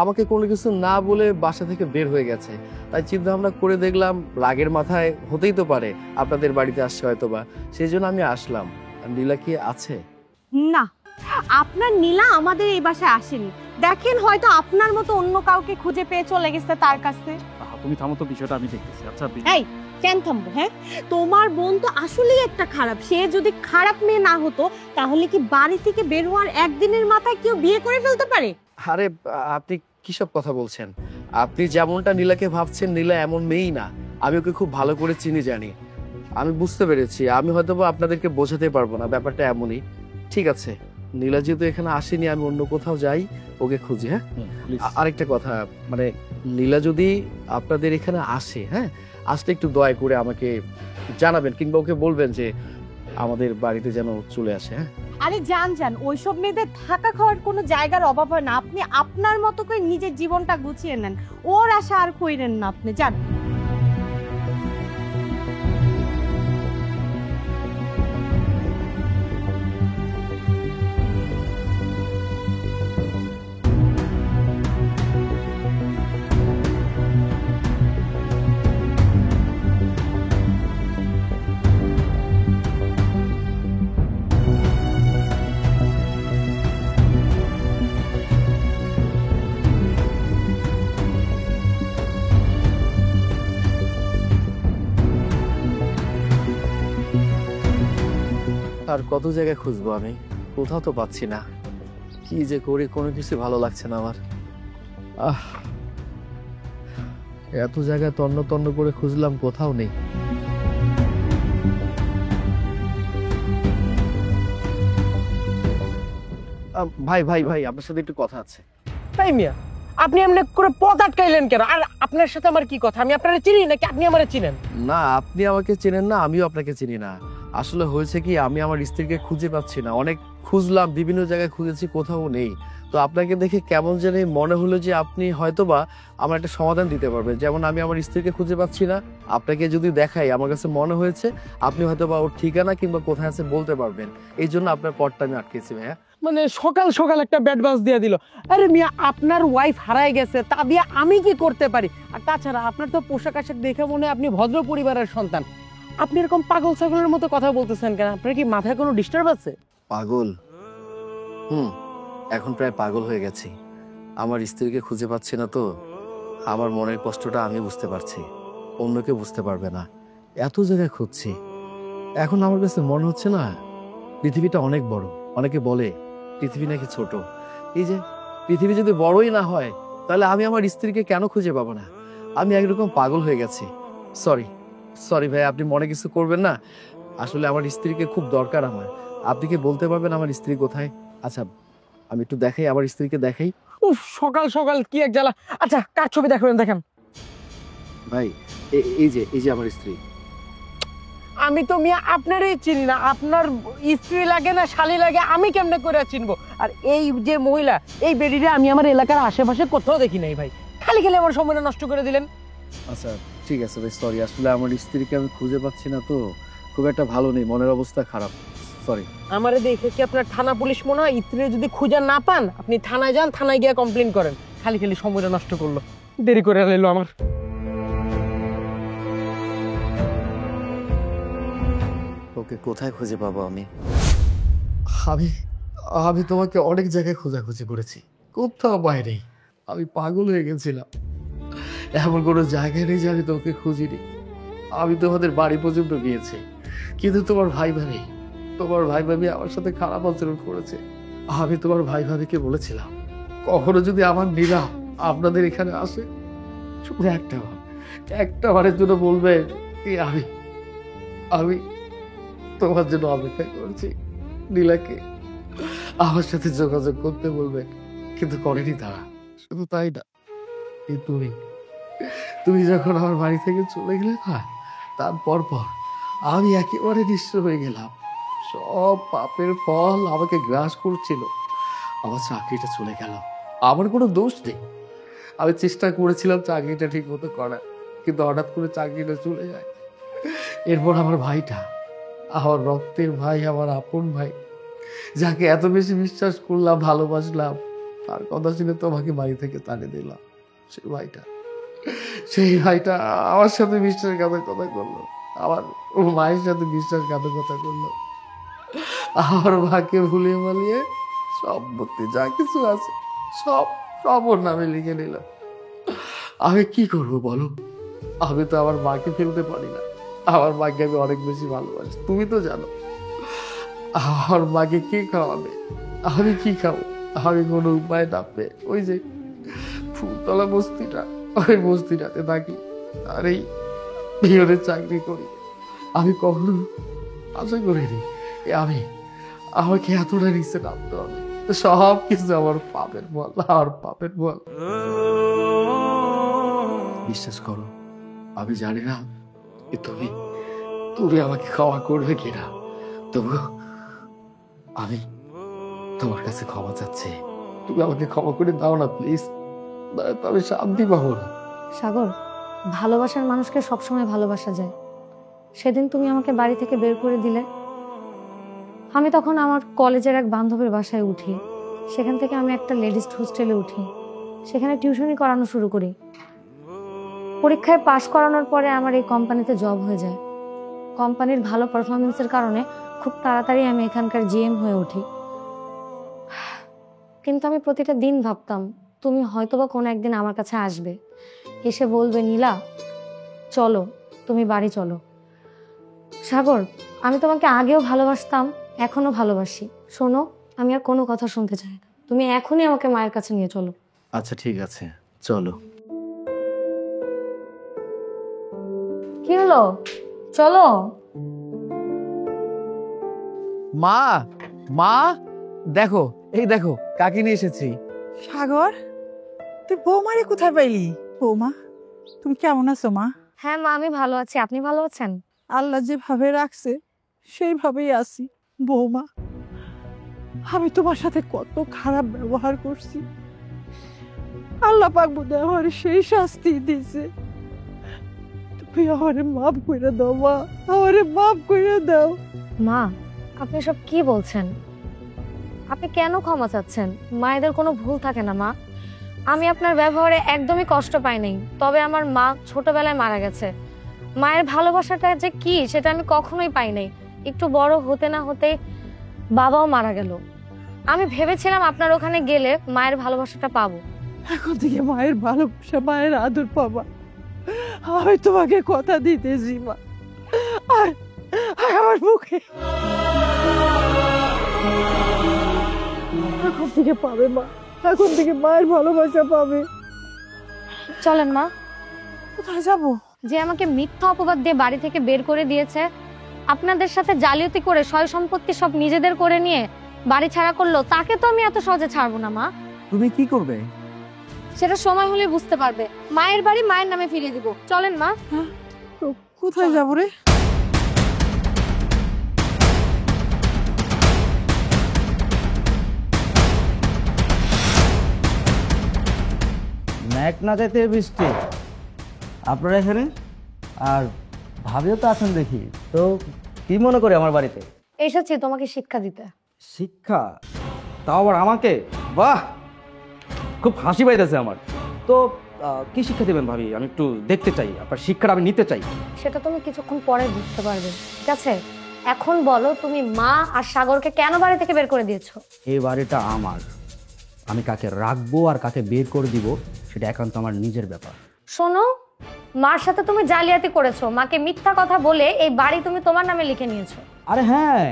আমাকে কোনো কিছু না বলে বাসা থেকে বের হয়ে গেছে। তাই চিন্তা ভাবনা করে দেখলাম রাগের মাথায় হতেই তো পারে আপনাদের বাড়িতে আসছে হয়তো বা, সেই জন্য আমি আসলাম। আর নীলা কি আছে? না, আপনার নীলা আমাদের এই বাসায় আসেনি। দেখেন, হয়তো আপনার মতো অন্য কাউকে খুঁজে পেয়ে চলে গেছে তার কাছে। তুমি থামো তো, বিষয়টা আমি দেখতেছি। আচ্ছা এই কেন থামবো? হ্যাঁ, তোমার বোন তো আসলেই একটা খারাপ। সে যদি খারাপ মেয়ে না হতো তাহলে কি বাড়ি থেকে বের হওয়ার একদিনের মাথায় কেউ বিয়ে করে ফেলতে পারে? আরে আপনি কিসব কথা বলছেন? আপনি যেমনটা নীলাকে ভাবছেন, নীলা এমন মেয়েই না। আমি ওকে খুব ভালো করে চিনি, জানি। আমি বুঝতে পেরেছি। আমি হয়তো আপনাদেরকে বোঝাতে পারবো না, ব্যাপারটা এমনই। ঠিক আছে, নীলা যেহেতু এখানে আসেনি, আমি অন্য কোথাও যাই, ওকে খুঁজি। হ্যাঁ, আরেকটা কথা, মানে নীলা যদি আপনাদের এখানে আসে, হ্যাঁ, আসতে একটু দয়া করে আমাকে জানাবেন, কিংবা ওকে বলবেন যে আমাদের বাড়িতে যেন চলে আসে। হ্যাঁ, আরে যান, ওইসব মেয়েদের থাকা খাওয়ার কোনো জায়গার অভাব হয় না। আপনি আপনার মতো করে নিজের জীবনটা গুছিয়ে নেন, ওর আশা আর কইরেন না। আপনি যান। আর কত জায়গায় খুঁজবো আমি, কোথাও তো পাচ্ছি না। কি যে করি, কোনো কিছু ভালো লাগছে না আমার। এত জায়গায় তন্ন তন্ন করে খুঁজলাম, কোথাও নেই। ভাই ভাই ভাই, আপনার সাথে একটু কথা আছে। তাই মিয়া, আপনি এমনি করে পথ আটকাইলেন কেন? আর আপনার সাথে আমার কি কথা? আমি আপনারা চিনি নাকি আপনি আমারে চিনেন? না, আপনি আমাকে চেনেন না, আমিও আপনাকে চিনি না। আসলে হয়েছে কি, আমি আমার স্ত্রীকে খুঁজে পাচ্ছি না, অনেক খুঁজলাম, বিভিন্ন জায়গায় খুঁজেছি, কোথাও নেই। তো আপনাকে দেখে কেমন জানি মনে হলো যে আপনি হয়তোবা আমার একটা সমাধান দিতে পারবেন। যেমন আমি আমার স্ত্রীকে খুঁজে পাচ্ছি না, আপনাকে যদি দেখাই আমার কাছে মনে হয়েছে আপনি হয়তোবা ওর ঠিকানা কিংবা কোথায় আছে বলতে পারবেন। এই জন্য আপনার পথটা আমি আটকেছি ভাইয়া। মানে সকাল সকাল একটা ব্যাড বাস দিয়ে দিল। আরে মিয়া, আপনার ওয়াইফ হারায় গেছে, তা দিয়ে আমি কি করতে পারি? আর তাছাড়া আপনার তো পোশাক আশাক দেখে মনে হয় আপনি ভদ্র পরিবারের সন্তান। আপনি এরকম পাগল ছাগলের মতো কথা বলতেছেন কেন? আপনার কি মাথায় কোনো ডিস্টার্ব আছে? পাগল? এখন প্রায় পাগল হয়ে গেছি। আমার স্ত্রীকে খুঁজে পাচ্ছি না, তো আমার মনের কষ্টটা আমি বুঝতে পারছি, অন্য কেউ বুঝতে পারবে না। এত জায়গায় খুঁজছি, এখন আমার কাছে মনে হচ্ছে না পৃথিবীটা অনেক বড়। অনেকে বলে পৃথিবী নাকি ছোট। এই যে পৃথিবী যদি বড়ই না হয়, তাহলে আমি আমার স্ত্রীকে কেন খুঁজে পাবো না? আমি একরকম পাগল হয়ে গেছি। সরি ভাই, আপনি মনে কিছু করবেন না। আসলে আমার স্ত্রীকে খুব দরকার আমার। আপনি কি বলতে পারবেন আমার স্ত্রী কোথায়? আচ্ছা, আমি একটু দেখাই, আমার স্ত্রীকে দেখাই। উফ, সকাল সকাল কি এক জ্বালা। আচ্ছা, কার ছবি দেখাবেন দেখেন। ভাই, এই যে আমার স্ত্রী। আমি তো মিয়া আপনারই চিনি না। আপনার স্ত্রী লাগে না শালি লাগে, আমি কেমনে করে চিনবো? আর এই যে মহিলা, এই বেডিটা আমি আমার এলাকার আশেপাশে কোথাও দেখি নাই ভাই। খালি খালি আমার সময়টা নষ্ট করে দিলেন। আচ্ছা ঠিক আছে ভাই, সরি। আসলে আমার স্ত্রীকে আমি খুঁজে পাচ্ছি না, তো খুব একটা ভালো নেই, মনের অবস্থা খারাপ, সরি। আমারে দেখে কি আপনার থানা পুলিশ মনে হয়? স্ত্রী যদি খুঁজে না পান, আপনি থানায় যান, থানায় গিয়ে কমপ্লেন করেন। খালি খালি সময়টা নষ্ট করলো, দেরি করে নিল আমার। ওকে কোথায় খুঁজে পাবো আমি? আমি তোমাকে অনেক জায়গায় খোঁজাখুঁজি করেছি, কোথাও বাইরে। আমি পাগল হয়ে গেছিলাম, এমন কোনো জায়গায় নেই যে আমি তোকে খুঁজিনি। আমি তোমাদের বাড়ি পর্যন্ত গিয়েছি, কিন্তু তোমার ভাই ভাবি আমার সাথে খারাপ আচরণ করেছে। আমি তোমার ভাই ভাবিকে বলেছিলাম কখনো যদি আমার নীলা আপনাদের এখানে আসে, শুধু একটা বারের জন্য বলবে কি আমি তোমার জন্য অপেক্ষা করছি, নীলাকে আমার সাথে যোগাযোগ করতে বলবেন। কিন্তু করেনি তারা। শুধু তাই না, তুমি যখন আমার বাড়ি থেকে চলে গেলে না, তারপর আমি একেবারে নিঃস্ব হয়ে গেলাম। সব পাপের ফল আমাকে গ্রাস করছিল। আমার চাকরিটা চলে গেল, আমার কোনো দোষ নেই। আমি চেষ্টা করেছিলাম চাকরিটা ঠিক মতো করার, কিন্তু হঠাৎ করে চাকরিটা চলে যায়। এরপর আমার ভাইটা, আমার রক্তের ভাই, আমার আপন ভাই, যাকে এত বেশি বিশ্বাস করলাম, ভালোবাসলাম, তার কথা শুনে তোমাকে বাড়ি থেকে তাড়িয়ে দিলাম। সেই ভাইটা আমার সাথে বিশ্বাসঘাতকতা করলো, আমার মায়ের সাথে বিশ্বাসঘাতকতা করলো। আমার মাকে ভুলিয়ে মালিয়ে সম্পত্তি যা কিছু আছে সব ওর নামে লিখে নিল। আমি কি করবো বলো? আমি তো আমার মাকে ফেলতে পারি না। আমার মাকে আমি অনেক বেশি ভালোবাসি, তুমি তো জানো। আমার মাকে কে খাওয়াবে? আমি কি খাবো? আমি কোনো উপায় না পেয়ে ওই যে ফুলতলা বস্তিটা, ওই বস্তিটাতে থাকি, আর এই পিয়নের চাকরি করি। আমি কখনো আশা করিনি আমাকে এতটা নিচে নামতে হবে। সব কিছু আমার পাপের বল। বিশ্বাস করো, আমি জানি না তুমি আমাকে ক্ষমা করবে কিনা, তবু আমি তোমার কাছে ক্ষমা চাচ্ছি। তুমি আমাকে ক্ষমা করে দাও না প্লিজ, আমি শান্তি পাবো না। সাগর, ভালোবাসার মানুষকে সবসময় ভালোবাসা যায়। সেদিন তুমি আমাকে বাড়ি থেকে বের করে দিলে, আমি তখন আমার কলেজের এক বান্ধবীর বাসায় উঠি। সেখান থেকে আমি একটা লেডিস হোস্টেলে উঠি, সেখানে টিউশনি করানো শুরু করি। পরীক্ষায় পাশ করানোর পরে আমার এই কোম্পানিতে জব হয়ে যায়। কোম্পানির ভালো পারফরমেন্সের কারণে খুব তাড়াতাড়ি আমি এখানকার জিএম হয়ে উঠি। কিন্তু আমি প্রতিটা দিন ভাবতাম তুমি হয়তোবা কোনো একদিন আমার কাছে আসবে, এসে বলবে নীলা চলো, তুমি বাড়ি চলো। সাগর, আমি তোমাকে আগেও ভালোবাসতাম, এখনো ভালোবাসি। শোনো, আমি আর কোনো কথা শুনতে চাই না, তুমি এখনই আমাকে মায়ের কাছে নিয়ে চলো। আচ্ছা ঠিক আছে, চলো। কি হলো? চলো। মা দেখো, এই দেখো কাকি নিয়ে এসেছি। সাগর, তুই বৌমারে কোথায় পাইলি? বৌমা, তুমি কেমন আছো মা? হ্যাঁ মা, আমি ভালো আছি। আপনি ভালো আছেন? আল্লাহ যেভাবে রাখছে সেইভাবেই আছি। বৌমা, আমি তোমার সাথে কত খারাপ ব্যবহার করছি, আল্লাহ পাক বোধহয় আমার সেই শাস্তি দিছে। তুমি আমারে মাফ করে দাও মা, আমারে মাফ করে দাও। মা, আপনি সব কি বলছেন? আপনি কেন ক্ষমা চাচ্ছেন? মায়েদের কোনো ভুল থাকে না মা। আমি আপনার ব্যবহারে একদমই কষ্ট পাইনি, তবে আমার মা ছোটবেলায় মারা গেছে। মায়ের ভালোবাসাটা যে কি সেটা আমি কখনোই পাই নাই। একটু বড় হতে না হতে বাবাও মারা গেল। আমি ভেবেছিলাম আপনার ওখানে গেলে মায়ের ভালোবাসাটা পাবো। এখন থেকে মায়ের ভালোবাসা, মায়ের আদর পাবা। আমি তোমাকে কথা দিতেছি মা, আয় আয় আমার মুখে। এখন থেকে পাবে মা, এখন থেকে মায়ের ভালোবাসা পাবে। চলেন মা। কোথায় যাবো? যে আমাকে মিথ্যা অপবাদ দিয়ে বাড়ি থেকে বের করে দিয়েছে, আপনাদের সাথে জালিয়াতি করে সয় সম্পত্তি সব নিজেদের করে নিয়ে বাড়ি ছাড়া করলো, তাকে তো আমি এত সহজে ছাড়বো না মা। তুমি কি করবে? সেটা সময় হলে বুঝতে পারবে। মায়ের বাড়ি মায়ের নামে ফিরিয়ে দিব। চলেন মা। কোথায় যাবো রে? ম্যাক না যেতে বৃষ্টি, আপনারা এখানে? আর ভাবিও তো আছেন দেখি, তো কি মনে করে আমার বাড়িতে? এসেছি তোমাকে শিক্ষা দিতে। শিক্ষা? তাও আবার আমাকে? বাহ, খুব হাসি পাইতেছে আমার। তো কি শিক্ষা দেবেন ভাবি? আমি একটু দেখতে চাই, আপনার শিক্ষাটা আমি নিতে চাই। সেটা তুমি কিছুক্ষণ পরে বুঝতে পারবে, ঠিক আছে? এখন বলো, তুমি মা আর সাগরকে কেন বাড়ি থেকে বের করে দিয়েছো? এই বাড়িটা আমার, আমি কাকে রাখবো আর কাকে বের করে দিব সেটা একান্ত আমার নিজের ব্যাপার। শোনো, মার সাথে তুমি জালিয়াতি করেছো, মাকে মিথ্যা কথা বলে এই বাড়ি তুমি তোমার নামে লিখে নিয়েছো। আরে হ্যাঁ,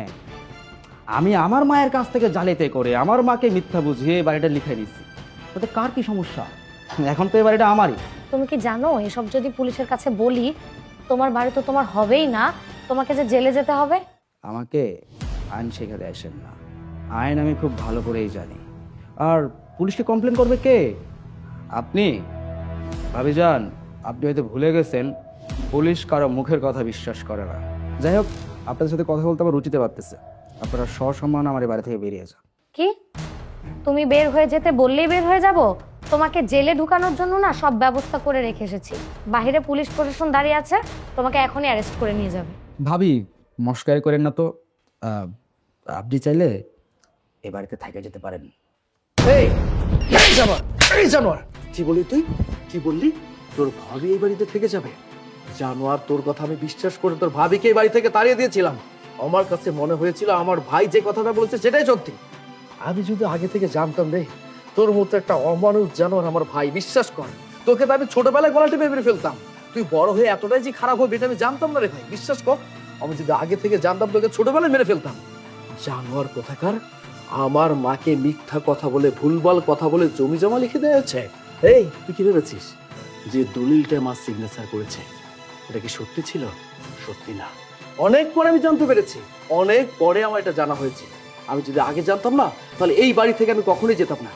আমি আমার মায়ের কাছ থেকে জালিয়াতি করে আমার মাকে মিথ্যা বুঝিয়ে এই বাড়িটা লিখে দিচ্ছি। তাতে কার কি সমস্যা? এখন তো এই বাড়িটা আমারই। তুমি কি জানো, এসব যদি পুলিশের কাছে বলি, তোমার বাড়ি তো তোমার হবেই না, তোমাকে যে জেলে যেতে হবে। আমাকে আইন শেখাতে আসেন না, আইন আমি খুব ভালো করেই জানি। আর পুলিশকে কমপ্লেন করবে কে? আপনি। ভাবিজান, আপনি হয়তো ভুলে গেছেন পুলিশ কারো মুখের কথা বিশ্বাস করে না। যাই হোক, আপনাদের সাথে কথা বলতে আমার রুচিতে পারতেছে। আপনারা সসম্মান আমার এই বাড়ি থেকে বেরিয়ে যান। কি? তুমি বের হয়ে যেতে বললেই বের হয়ে যাব? তোমাকে জেলে ঢুকানোর জন্য না সব ব্যবস্থা করে রেখে এসেছি। বাইরে পুলিশ প্রশাসন দাঁড়িয়ে আছে, তোমাকে এখনই অ্যারেস্ট করে নিয়ে যাবে। ভাবি, মস্কারি করেন না তো। আপনি চাইলে এ বাড়িতে থেকে যেতে পারেন। এই জানোয়ার, এই জানোয়ার, কি বলি তুই? কি বললি? তোর ভাবি এই বাড়িতে থেকে যাবে? জানোয়ার, তোর কথা আমি বিশ্বাস করে তোর ভাবিকে এই বাড়ি থেকে তাড়িয়ে দিয়েছিলাম। আমার কাছে মনে হয়েছিল আমার ভাই যে কথাটা বলেছে সেটাই সত্যি। আমি যদি আগে থেকে জানতাম রে তোর মতো একটা অমানুষ জানোয়ার আমার ভাই, বিশ্বাস কর, তোকে তো আমি ছোটবেলায় গলা টিপে মেরে ফেলতাম। তুই বড় হয়ে এতটাই যে খারাপ হবে এটা আমি জানতাম না রে ভাই, বিশ্বাস কর। আমি যদি আগে থেকে জানতাম তোকে ছোটবেলায় মেরে ফেলতাম। জানোয়ার কোথাকার, আমার মাকে মিথ্যা কথা বলে, ভুলভাল কথা বলে জমি জমা লিখে দেওয়া হচ্ছে। এই, তুই কি ভেবেছিস যে দলিলটা মা সিগনেচার করেছে এটা কি সত্যি ছিল? সত্যি না। অনেক পরে আমি জানতে পেরেছি, অনেক পরে আমার এটা জানা হয়েছে। আমি যদি আগে জানতাম না তাহলে এই বাড়ি থেকে আমি কখনোই যেতাম না।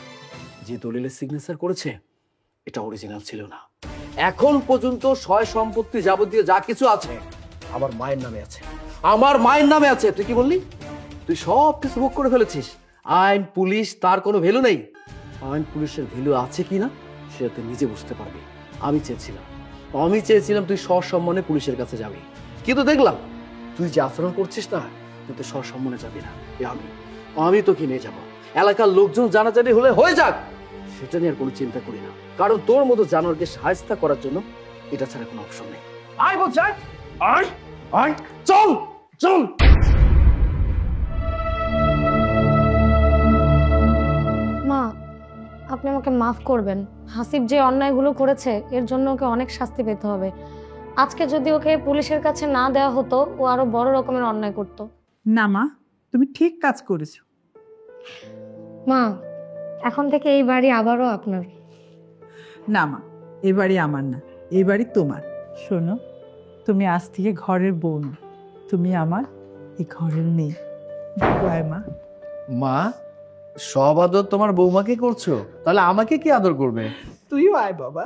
যে দলিলের সিগনেচার করেছে এটা অরিজিনাল ছিল না। এখন পর্যন্ত সয় সম্পত্তি যাবতীয় যা কিছু আছে আমার মায়ের নামে আছে, আমার মায়ের নামে আছে। তুই কি বললি? তুই সব কিছু ভোগ করে ফেলেছিস। আইন পুলিশ তার কোনো ভ্যালু নেই। আইন পুলিশের ভ্যালু আছে কিনা সেটা তুই নিজে বুঝতে পারবি। আমি চেয়েছিলাম তুই সসম্মানে পুলিশের কাছে যাবি, কিন্তু দেখলাম তুই যে আচরণ করছিস না, তুই তো সসম্মানে যাবি না। আমি তোকে নিয়ে যাবো, এলাকার লোকজন জানাজানি হলে হয়ে যাক, সেটা নিয়ে আর কোনো চিন্তা করি না। কারণ তোর মতো জানোয়ারকে সাহায্য করার জন্য এটা ছাড়া কোনো অপশন নেই। আয় বলছি, আয় আয়, চল চল। মা, আপনি আমাকে মাফ করবেন। হাসিব যে অন্যায়গুলো করেছে এর জন্য ওকে অনেক শাস্তি পেতে হবে। আজকে যদি ওকে পুলিশের কাছে না দেওয়া হতো, ও আরো বড় রকমের অন্যায় করতো। না মা, তুমি ঠিক কাজ করেছো। মা, এখন থেকে এই বাড়ি আবারও আপনার। না মা, এই বাড়ি আমার না, এই বাড়ি তোমার। শোনো, তুমি আজ থেকে ঘরের বউ না, তুমি আমার এই ঘরের মেয়ে। বাই মা। মা, সব আদর তোমার বৌমাকে করছো, তাহলে আমাকে কি আদর করবে? তুইও আয় বাবা।